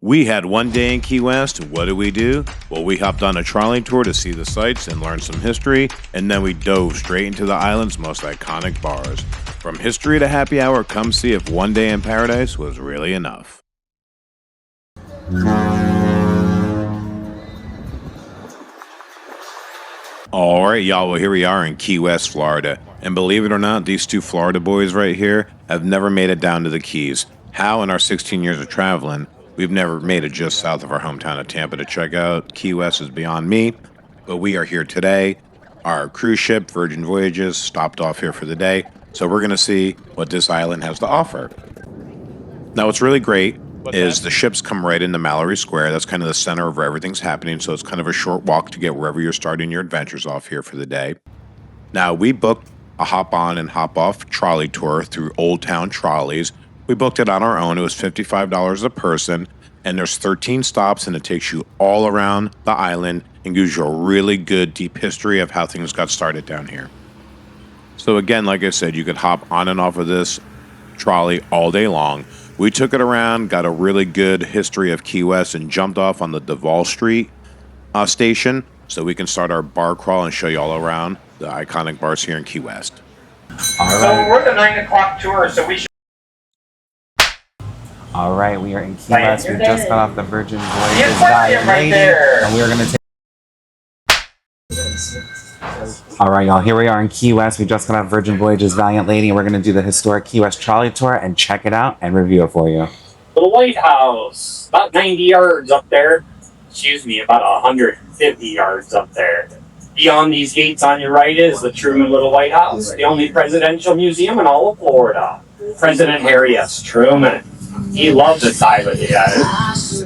We had one day in Key West, and what did we do? Well, we hopped on a trolley tour to see the sights and learn some history, and then we dove straight into the island's most iconic bars. From history to happy hour, come see if one day in paradise was really enough. Alright, y'all, well, here we are in Key West, Florida. And believe it or not, these two Florida boys right here have never made it down to the Keys. How, in our 16 years of traveling, we've never made it just south of our hometown of Tampa to check out Key West is beyond me. But we are here today. Our cruise ship, Virgin Voyages, stopped off here for the day. So we're going to see what this island has to offer. Now, what's really great is the ships come right into Mallory Square. That's kind of the center of where everything's happening. So it's kind of a short walk to get wherever you're starting your adventures off here for the day. Now, we booked a hop on and hop off trolley tour through Old Town Trolleys. We booked it on our own. It was $55 a person, and there's 13 stops, and it takes you all around the island and gives you a really good deep history of how things got started down here. So again, like I said, you could hop on and off of this trolley all day long. We took it around, got a really good history of Key West, and jumped off on the Duval Street station so we can start our bar crawl and show you all around the iconic bars here in Key West. So we're the 9 o'clock tour, so we should... Alright, we are in Key West. We just got off the Virgin Voyages right there. And we are going to take... Alright, y'all, here we are in Key West. We just got off Virgin Voyages Valiant Lady, and we're going to do the historic Key West trolley tour and check it out and review it for you. The White House, about 90 yards up there. Excuse me, about 150 yards up there. Beyond these gates on your right is the Truman Little White House, the only presidential museum in all of Florida. President Harry S. Truman. He loved this island, guys.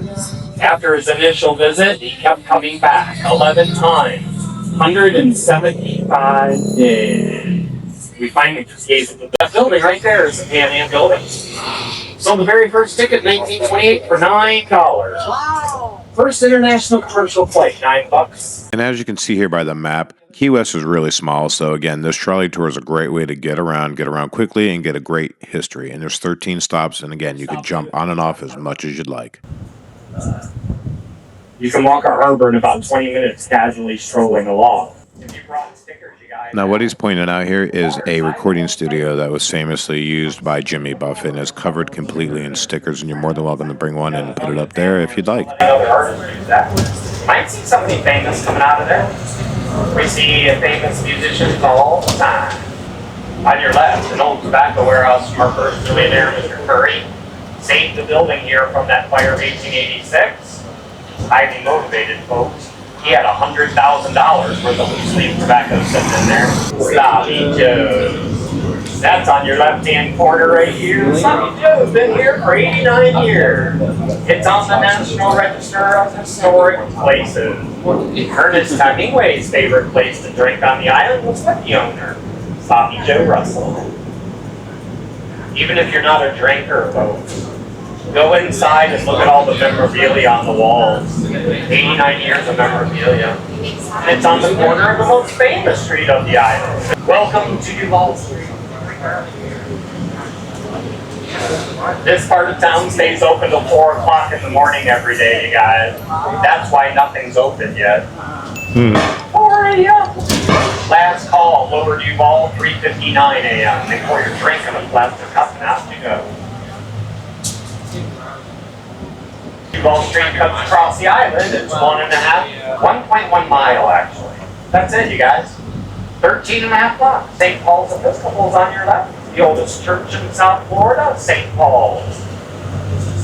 After his initial visit, he kept coming back 11 times. 175 days. We finally just gave him that building right there is the Pan Am building. Sold the very first ticket in 1928 for $9. Wow. First international commercial flight, $9. And as you can see here by the map, Key West is really small. So again, this trolley tour is a great way to get around quickly and get a great history. And there's 13 stops. And again, you can jump on and off as much as you'd like. You can walk our harbor in about 20 minutes casually strolling along. If you brought stickers, you guys... Now, what he's pointing out here is a recording studio that was famously used by Jimmy Buffett and is covered completely in stickers, and you're more than welcome to bring one and put it up there if you'd like. Might see somebody famous coming out of there. We see famous musicians all the time. On your left, an old tobacco warehouse from our first millionaire, Mr. Curry, saved the building here from that fire of 1886. Highly motivated folks. He had $100,000 worth of loose leaf tobacco sitting in there. Sloppy Joe's. That's on your left-hand corner right here. Sloppy Joe's been here for 89 years. It's on the National Register of Historic Places. Ernest Hemingway's favorite place to drink on the island was with the owner, Sloppy Joe Russell. Even if you're not a drinker, folks, go inside and look at all the memorabilia on the walls. 89 years of memorabilia. And it's on the corner of the most famous street of the island. Welcome to Duval Street. This part of town stays open till 4 o'clock in the morning every day, you guys. That's why nothing's open yet. 4 a.m. Last call, Lower Duval, 3:59 a.m. Make sure you're drinking a plastic cup and out you go. Duval Street cuts across the island. It's 1.1 mile actually. That's it, you guys. 13 and a half blocks. St. Paul's Episcopal's on your left. The oldest church in South Florida, St. Paul's.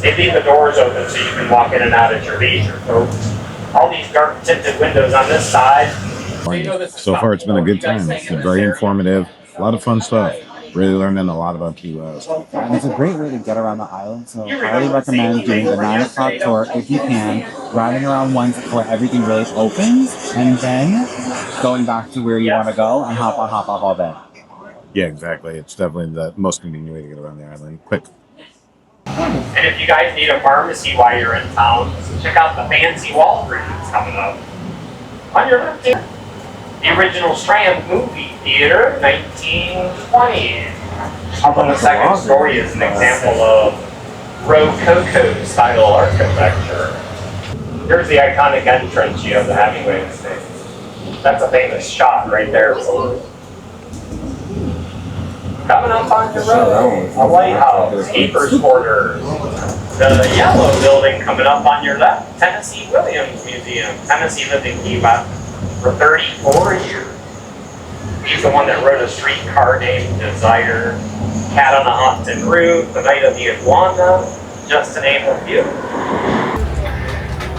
They leave the doors open so you can walk in and out at your leisure, folks. All these dark tinted windows on this side. So far, it's been a good time. It's been very informative. A lot of fun stuff. Really learning a lot about Key West. And it's a great way to get around the island, so I highly recommend doing the 9 o'clock tour if you can, riding around once before everything really opens, and then going back to where you want to go and hop on, hop off all day. Yeah, exactly. It's definitely the most convenient way to get around the island. Quick. And if you guys need a pharmacy while you're in town, check out the fancy Walgreens coming up. On your left here. The original Strand movie theater, 1920. Up on the second story is an example of Rococo style architecture. Here's the iconic entrance you have the Hemingway estate. That's a famous shot right there. Coming up on your road, a lighthouse, keeper's quarters. The yellow building coming up on your left, Tennessee Williams Museum. Tennessee lived in Key West for 34 years. He's the one that wrote a streetcar named Desire, Cat on a Haunted Roof, The Night of the Iguana, just to name a few.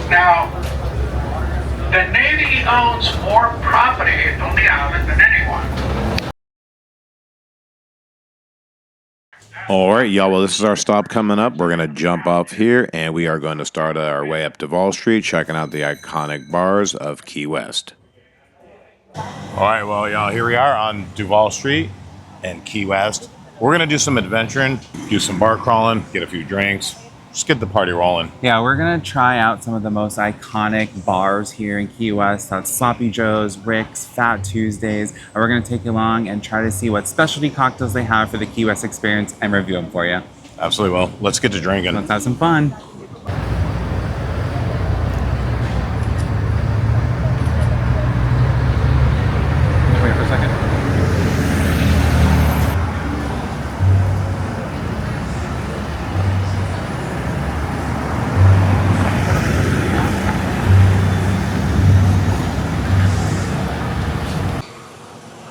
Now, the Navy owns more property on the island than anyone. All right, y'all. Well, this is our stop coming up. We're going to jump off here, and we are going to start our way up Duval Street, checking out the iconic bars of Key West. All right, well, y'all, here we are on Duval Street in Key West. We're going to do some adventuring, do some bar crawling, get a few drinks, just get the party rolling. Yeah, we're gonna try out some of the most iconic bars here in Key West. That's Sloppy Joe's, Rick's, Fat Tuesdays. And we're gonna take you along and try to see what specialty cocktails they have for the Key West experience and review them for you. Absolutely. Well, let's get to drinking. Let's have some fun. Wait for a second.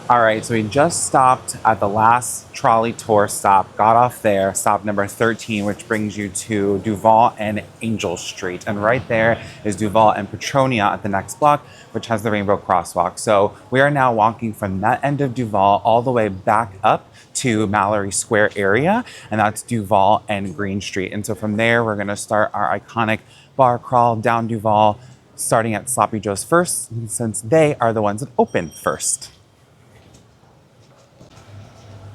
All right, so we just stopped at the last trolley tour stop, got off there, stop number 13, which brings you to Duval and Angel Street. And right there is Duval and Petronia at the next block, which has the Rainbow Crosswalk. So we are now walking from that end of Duval all the way back up to Mallory Square area, and that's Duval and Green Street. And so from there, we're gonna start our iconic bar crawl down Duval, starting at Sloppy Joe's first, since they are the ones that open first.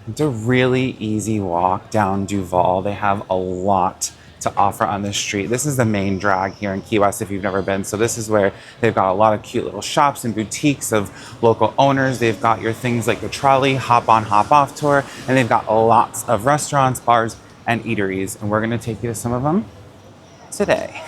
It's a really easy walk down Duval. They have a lot to offer on this street. This is the main drag here in Key West if you've never been. So this is where they've got a lot of cute little shops and boutiques of local owners. They've got your things like the Trolley, hop on, hop off tour, and they've got lots of restaurants, bars, and eateries. And we're gonna take you to some of them today.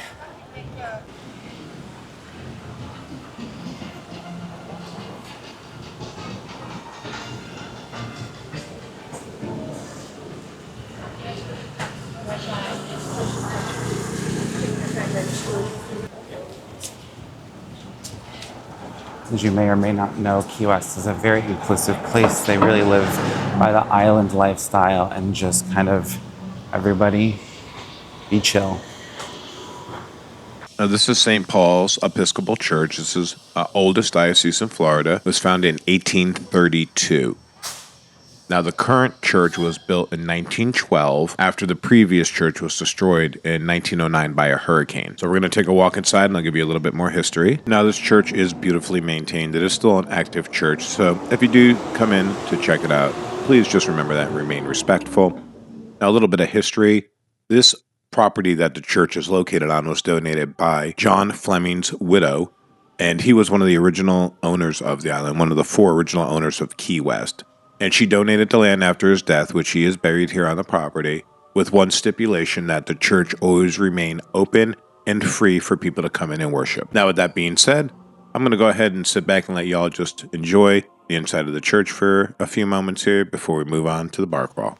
As you may or may not know, Key West is a very inclusive place. They really live by the island lifestyle and just kind of everybody be chill. Now, this is St. Paul's Episcopal Church. This is oldest diocese in Florida. It was founded in 1832. Now, the current church was built in 1912 after the previous church was destroyed in 1909 by a hurricane. So we're going to take a walk inside and I'll give you a little bit more history. Now, this church is beautifully maintained. It is still an active church. So if you do come in to check it out, please just remember that and remain respectful. Now, a little bit of history. This property that the church is located on was donated by John Fleming's widow, and he was one of the original owners of the island, one of the 4 original owners of Key West. And she donated the land after his death, which he is buried here on the property, with one stipulation that the church always remain open and free for people to come in and worship. Now, with that being said, I'm going to go ahead and sit back and let y'all just enjoy the inside of the church for a few moments here before we move on to the bar crawl.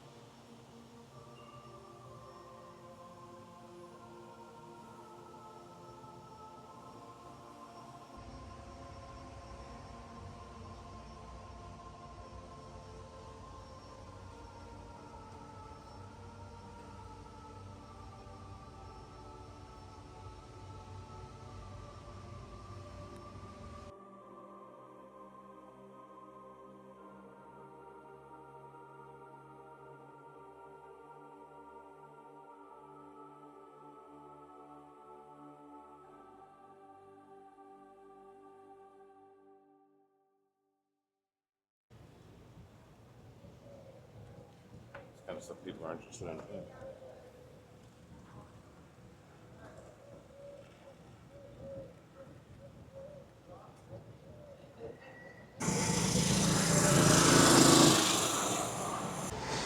Kind of stuff people are interested in.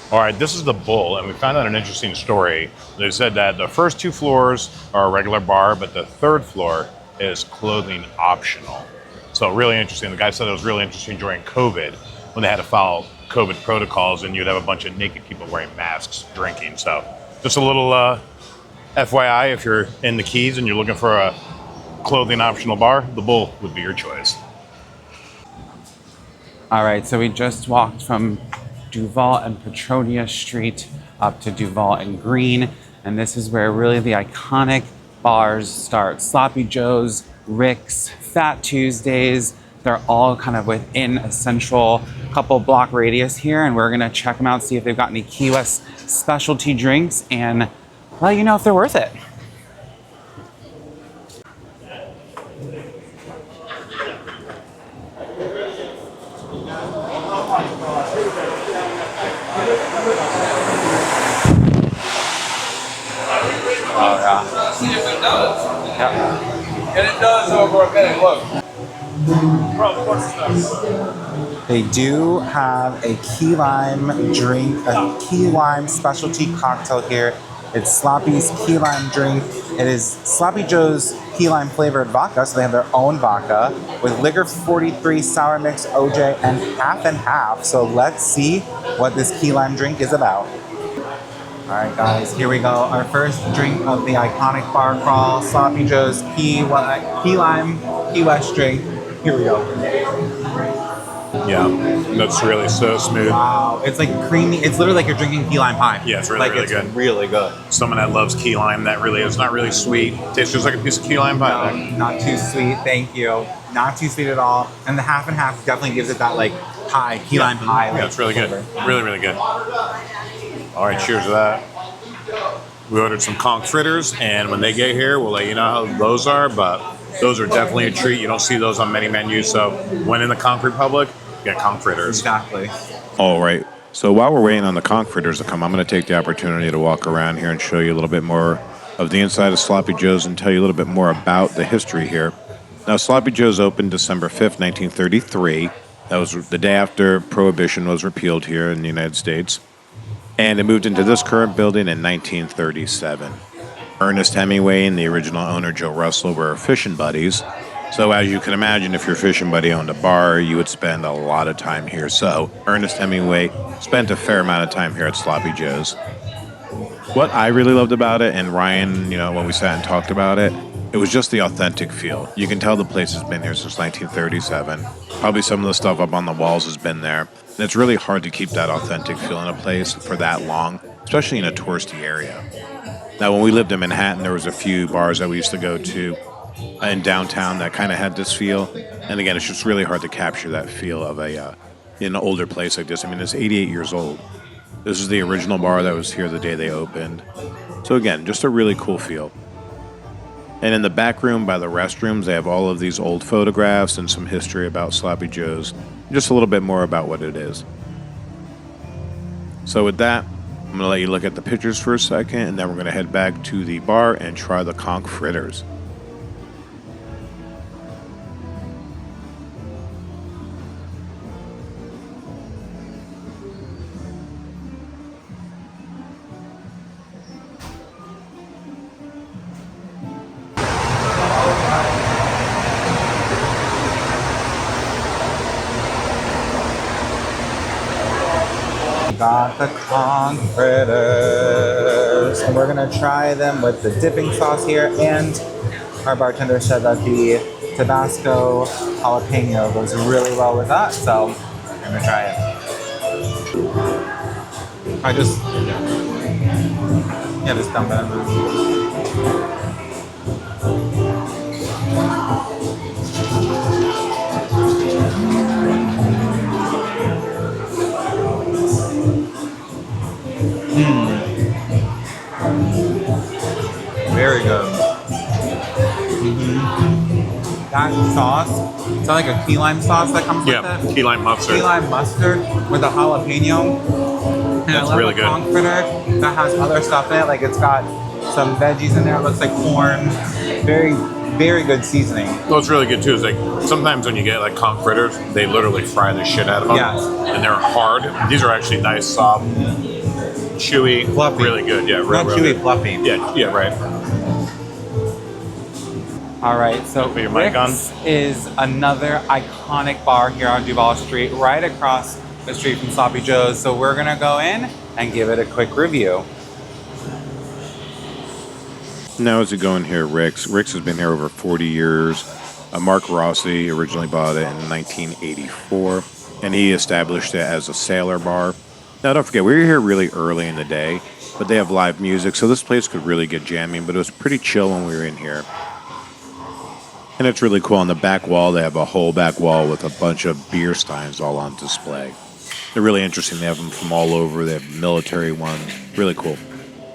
All right, this is the Bull, and we found out an interesting story. They said that the first 2 floors are a regular bar, but the 3rd floor is clothing optional. So really interesting. The guy said it was really interesting during COVID when they had to follow COVID protocols and you'd have a bunch of naked people wearing masks drinking. So just a little FYI, if you're in the Keys and you're looking for a clothing optional bar, the Bull would be your choice. All right, so we just walked from Duval and Petronia Street up to Duval and Green, and this is where really the iconic bars start. Sloppy Joe's, Rick's, Fat Tuesdays, they're all kind of within a central couple block radius here, and we're gonna check them out, see if they've got any Key West specialty drinks, and let you know if they're worth it. Oh yeah. See if it does. Yeah. And it does over a minute. Look. Bro, of course it does. They do have a key lime drink, a key lime specialty cocktail here. It's Sloppy's key lime drink. It is Sloppy Joe's key lime flavored vodka, so they have their own vodka with Liquor 43, Sour Mix, OJ, and half. So let's see what this key lime drink is about. All right, guys, here we go. Our first drink of the iconic bar crawl, Sloppy Joe's key lime Key West drink. Here we go. Yeah, that's really so smooth. Wow, it's like creamy. It's literally like you're drinking key lime pie. Yeah, it's really, like, really it's good. Really good. Someone that loves key lime, that really is not really sweet. Tastes just like a piece of key lime pie. No, not too sweet. Thank you. Not too sweet at all. And the half and half definitely gives it that like pie, key lime pie. Yeah, it's really good. Really, really good. All right, cheers to that. We ordered some conch fritters, and when they get here, we'll let you know how those are, but those are definitely a treat. You don't see those on many menus, so when in the Conch Republic, get conch fritters. Exactly. All right. So while we're waiting on the conch fritters to come, I'm going to take the opportunity to walk around here and show you a little bit more of the inside of Sloppy Joe's and tell you a little bit more about the history here. Now, Sloppy Joe's opened December 5th, 1933. That was the day after Prohibition was repealed here in the United States. And it moved into this current building in 1937. Ernest Hemingway and the original owner, Joe Russell, were fishing buddies. So as you can imagine, if your fishing buddy owned a bar, you would spend a lot of time here. So Ernest Hemingway spent a fair amount of time here at Sloppy Joe's. What I really loved about it, and Ryan, when we sat and talked about it, it was just the authentic feel. You can tell the place has been here since 1937. Probably some of the stuff up on the walls has been there. And it's really hard to keep that authentic feel in a place for that long, especially in a touristy area. Now, when we lived in Manhattan, there was a few bars that we used to go to in downtown that kind of had this feel. And again, it's just really hard to capture that feel of an older place like this. I mean, it's 88 years old. This is the original bar that was here the day they opened. So again, just a really cool feel. And in the back room by the restrooms, they have all of these old photographs and some history about Sloppy Joe's. Just a little bit more about what it is. So with that, I'm going to let you look at the pictures for a second, and then we're going to head back to the bar and try the conch fritters. Got the conch fritters, and we're gonna try them with the dipping sauce here. And our bartender said that the Tabasco jalapeno goes really well with that, so I'm gonna try it. Just dump it in. Very good. That sauce, it's like a key lime sauce that comes with it. Key lime mustard. Key lime mustard with a jalapeno. And That's I love really the good. conch fritter that has other stuff in it. Like it's got some veggies in there. It looks like corn. Very, very good seasoning. What's really good too is like sometimes when you get like conch fritters, they literally fry the shit out of them. Yes. And they're hard. These are actually nice, soft, chewy, Fluffy. really good. Yeah, Not chewy, good. fluffy. Yeah, right. All right, so Put your mic on. Rick's is another iconic bar here on Duval Street, right across the street from Sloppy Joe's. So we're gonna go in and give it a quick review. Now, how's it going here, Rick's? Rick's has been here over 40 years. Mark Rossi originally bought it in 1984, and he established it as a sailor bar. Now, don't forget, we were here really early in the day, but they have live music, so this place could really get jamming, but it was pretty chill when we were in here. And it's really cool. On the back wall, they have a whole back wall with a bunch of beer steins all on display. They're really interesting. They have them from all over. They have military ones. Really cool.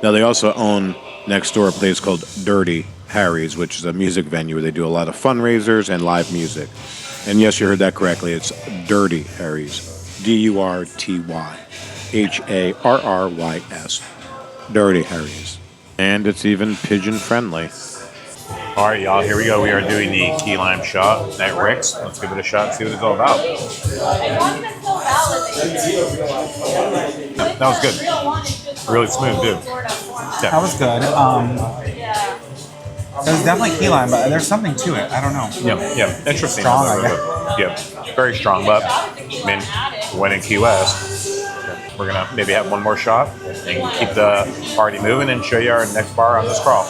Now, they also own next door a place called Dirty Harry's, which is a music venue where they do a lot of fundraisers and live music. And yes, you heard that correctly. It's Dirty Harry's. DURTYHARRYS. Dirty Harry's. And it's even pigeon friendly. All right, y'all, here we go. We are doing the key lime shot at Rick's. Let's give it a shot and see what it's all about. That was good. Really smooth, too. That was good. It was definitely key lime, but there's something to it. I don't know. Yeah. Interesting. Strong, I guess. Yeah, very strong, but I mean, when in Key West, we're going to maybe have one more shot and keep the party moving and show you our next bar on this crawl.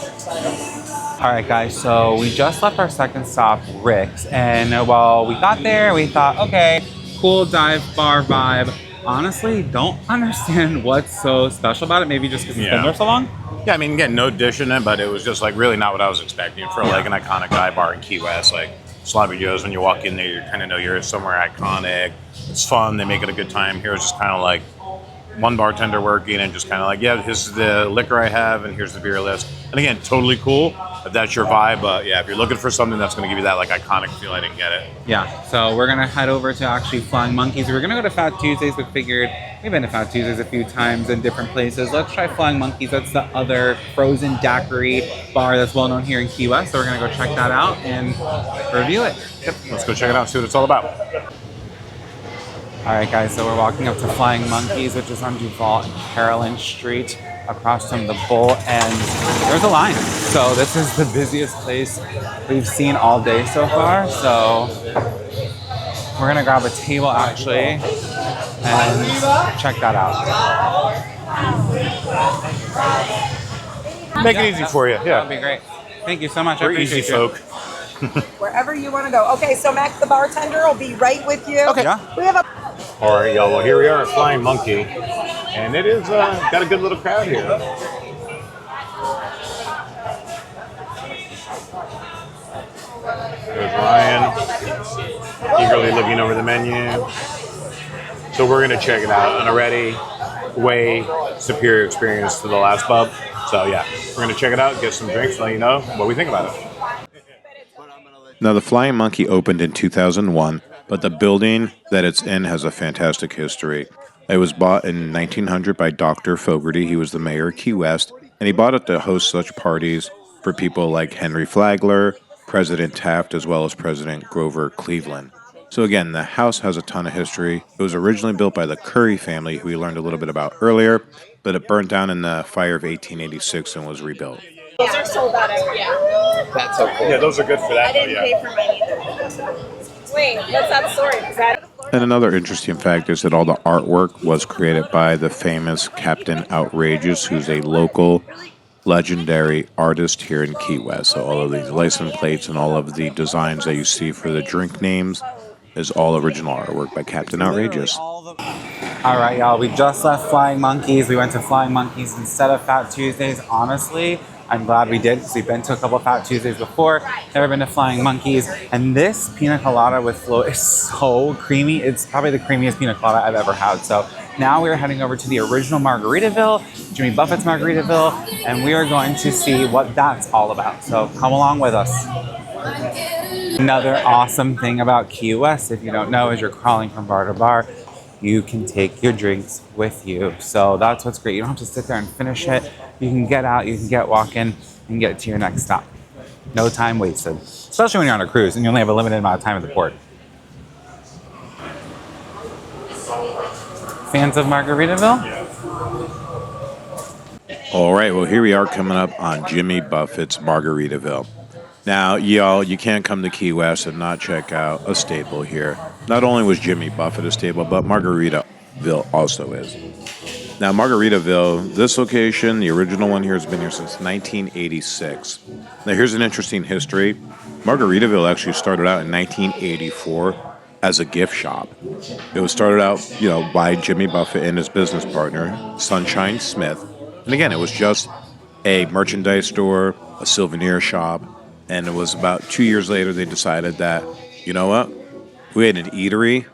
All right, guys, so we just left our second stop, Rick's, and while we got there, we thought, okay, cool dive bar vibe. Honestly, don't understand what's so special about it, maybe just because it's been there so long. Yeah, I mean, again, no dish in it, but it was just like really not what I was expecting for like an iconic dive bar in Key West. Like Sloppy Joe's, when you walk in there, you kind of know you're somewhere iconic. It's fun, they make it a good time. Here it's just kind of like one bartender working and just kind of like, yeah, this is the liquor I have and here's the beer list. And again, totally cool if that's your vibe, but yeah, if you're looking for something that's going to give you that like iconic feel, I didn't get it. Yeah, so we're gonna head over to actually Flying Monkeys. We were gonna go to Fat Tuesdays, but figured we've been to Fat Tuesdays a few times in different places. Let's try Flying Monkeys. That's the other frozen daiquiri bar that's well known here in Key West. So we're gonna go check that out and review it. Yep, let's go check it out and see what it's all about. All right, guys, so we're walking up to Flying Monkeys, which is on Duval and Carolyn Street, across from the Bull, and there's a line. So this is the busiest place we've seen all day so far. So we're gonna grab a table actually and check that out. Make it easy for you, That would be great. Thank you so much. We're easy folk. Wherever you want to go. Okay, so Max, the bartender, will be right with you. Okay. Yeah. We have a. All right, y'all. Well, here we are at Flying Monkey, and it is got a good little crowd here. There's Ryan, eagerly looking over the menu. So we're gonna check it out. An already way superior experience to the last pub. So yeah, we're gonna check it out, get some drinks, let you know what we think about it. Now, the Flying Monkey opened in 2001, but the building that it's in has a fantastic history. It was bought in 1900 by Dr. Fogarty. He was the mayor of Key West, and he bought it to host such parties for people like Henry Flagler, President Taft, as well as President Grover Cleveland. So again, the house has a ton of history. It was originally built by the Curry family, who we learned a little bit about earlier, but it burnt down in the fire of 1886 and was rebuilt. Those are sold out every year. That's so cool. Yeah, those are good for that. I didn't pay for mine either. Wait, what's that story? And another interesting fact is that all the artwork was created by the famous Captain Outrageous, who's a local legendary artist here in Key West. So all of these license plates and all of the designs that you see for the drink names is all original artwork by Captain Outrageous. All right, y'all, we just left Flying Monkeys. We went to Flying Monkeys instead of Fat Tuesdays. Honestly, I'm glad we did, because we've been to a couple of Fat Tuesdays before, never been to Flying Monkeys. And this pina colada with float is so creamy. It's probably the creamiest pina colada I've ever had. So now we're heading over to the original Margaritaville, Jimmy Buffett's Margaritaville, and we are going to see what that's all about. So come along with us. Another awesome thing about Key West, if you don't know, is you're crawling from bar to bar. You can take your drinks with you. So that's what's great. You don't have to sit there and finish it. You can get out, you can get walking, and get to your next stop. No time wasted. Especially when you're on a cruise and you only have a limited amount of time at the port. Fans of Margaritaville? All right, well, here we are coming up on Jimmy Buffett's Margaritaville. Now, y'all, you can't come to Key West and not check out a staple here. Not only was Jimmy Buffett a staple, but Margaritaville also is. Now, Margaritaville, this location, the original one here, has been here since 1986. Now, here's an interesting history. Margaritaville actually started out in 1984 as a gift shop. It was started out, by Jimmy Buffett and his business partner, Sunshine Smith. And again, it was just a merchandise store, a souvenir shop, and it was about 2 years later they decided that, you know what, we had an eatery.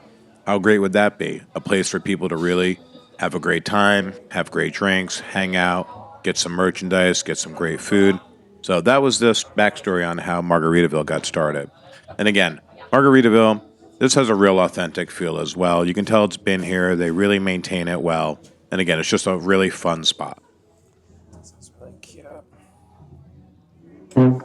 How great would that be? A place for people to really have a great time, have great drinks, hang out, get some merchandise, get some great food. So that was this backstory on how Margaritaville got started. And again, Margaritaville, this has a real authentic feel as well. You can tell it's been here. They really maintain it well. And again, it's just a really fun spot. This is really cute. And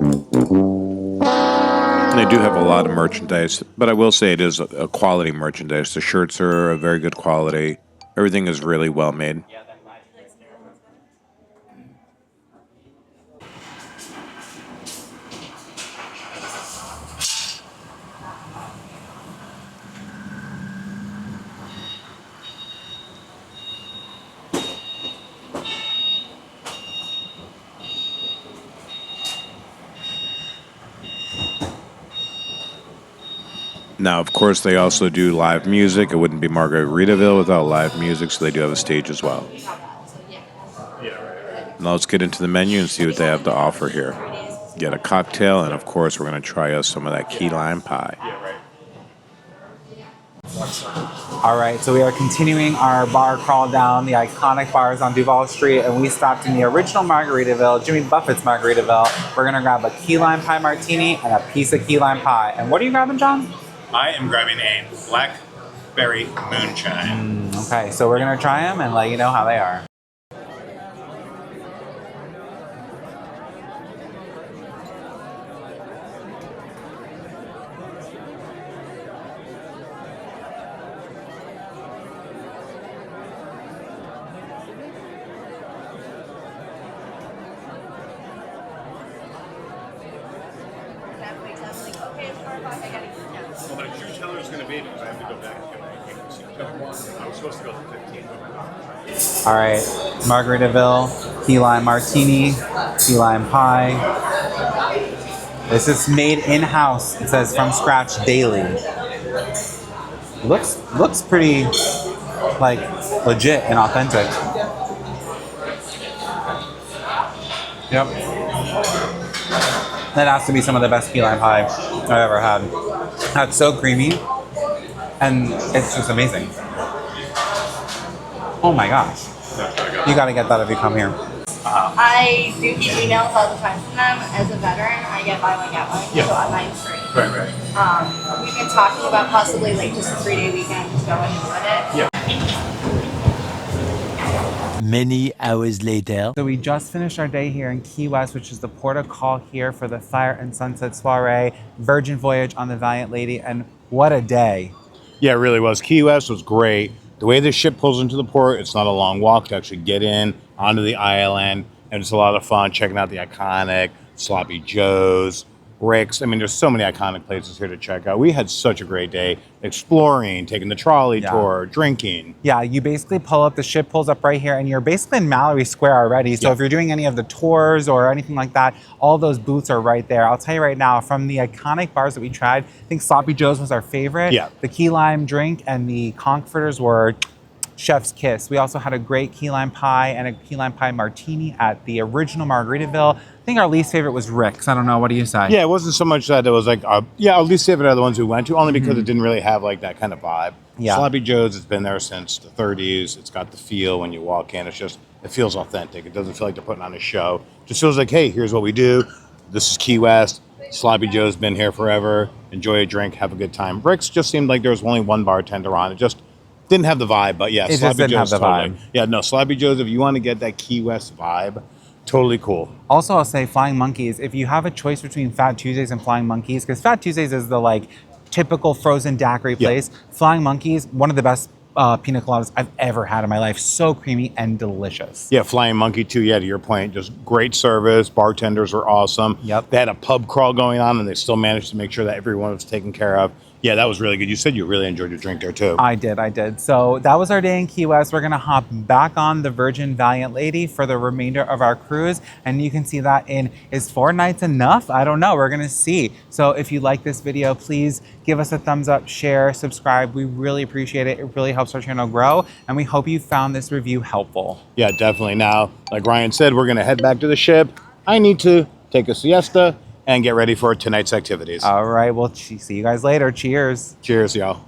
they do have a lot of merchandise, but I will say it is a quality merchandise. The shirts are a very good quality. Everything is really well made. Now, of course, they also do live music. It wouldn't be Margaritaville without live music, so they do have a stage as well. Now let's get into the menu and see what they have to offer here. Get a cocktail, and of course, we're going to try us some of that key lime pie. All right, so we are continuing our bar crawl down the iconic bars on Duval Street, and we stopped in the original Margaritaville, Jimmy Buffett's Margaritaville. We're gonna grab a key lime pie martini and a piece of key lime pie. And what are you grabbing, John? I am grabbing a blackberry moonshine. Okay, so we're gonna try them and let you know how they are. Well, my true teller is going to be because I have to go back and get my I was supposed to go to 15. All right, Margaritaville, key lime martini, key lime pie. This is made in-house. It says from scratch daily. Looks pretty like legit and authentic. Yep. That has to be some of the best key lime pie I've ever had. That's so creamy, and it's just amazing. Oh my gosh. You gotta get that if you come here. I do get emails all the time from them. As a veteran, I get buy one, get one. Yeah. So mine's free. Right. We've been talking about possibly like just a 3-day weekend going and doing it. Yeah. Many hours later. So we just finished our day here in Key West, which is the port of call here for the Fire and Sunset Soiree, Virgin Voyage on the Valiant Lady, and what a day. Yeah, it really was. Key West was great. The way the ship pulls into the port, it's not a long walk to actually get in onto the island, and it's a lot of fun checking out the iconic Sloppy Joe's, Rick's. I mean, there's so many iconic places here to check out. We had such a great day exploring, taking the trolley tour, drinking. Yeah, you basically pull up, the ship pulls up right here, and you're basically in Mallory Square already. So if you're doing any of the tours or anything like that, all those booths are right there. I'll tell you right now, from the iconic bars that we tried, I think Sloppy Joe's was our favorite. Yeah. The key lime drink and the Comforters were chef's kiss. We also had a great key lime pie and a key lime pie martini at the original Margaritaville. I think our least favorite was Rick's. I don't know. What do you say? Yeah, it wasn't so much that it was like, our least favorite are the ones we went to, only because it didn't really have like that kind of vibe. Yeah. Sloppy Joe's has been there since the 30s. It's got the feel when you walk in. It feels authentic. It doesn't feel like they're putting on a show. It just feels like, hey, here's what we do. This is Key West. Sloppy Joe's been here forever. Enjoy a drink, have a good time. Rick's just seemed like there was only one bartender on. It just didn't have the vibe, but yeah, It just Sloppy didn't Joe's have the totally. vibe. Yeah, no, Sloppy Joe's, if you want to get that Key West vibe, totally cool. Also, I'll say Flying Monkeys. If you have a choice between Fat Tuesdays and Flying Monkeys, because Fat Tuesdays is the like typical frozen daiquiri place. Flying Monkeys, one of the best pina coladas I've ever had in my life. So creamy and delicious. Yeah, Flying Monkey too. Yeah, to your point, just great service. Bartenders were awesome. Yep. They had a pub crawl going on, and they still managed to make sure that everyone was taken care of. Yeah, that was really good. You said you really enjoyed your drink there too. I did. So that was our day in Key West. We're gonna hop back on the Virgin Valiant Lady for the remainder of our cruise. And you can see that is 4 nights enough? I don't know, we're gonna see. So if you like this video, please give us a thumbs up, share, subscribe. We really appreciate it. It really helps our channel grow. And we hope you found this review helpful. Yeah, definitely. Now, like Ryan said, we're gonna head back to the ship. I need to take a siesta and get ready for tonight's activities. All right, well, see you guys later. Cheers. Cheers, y'all.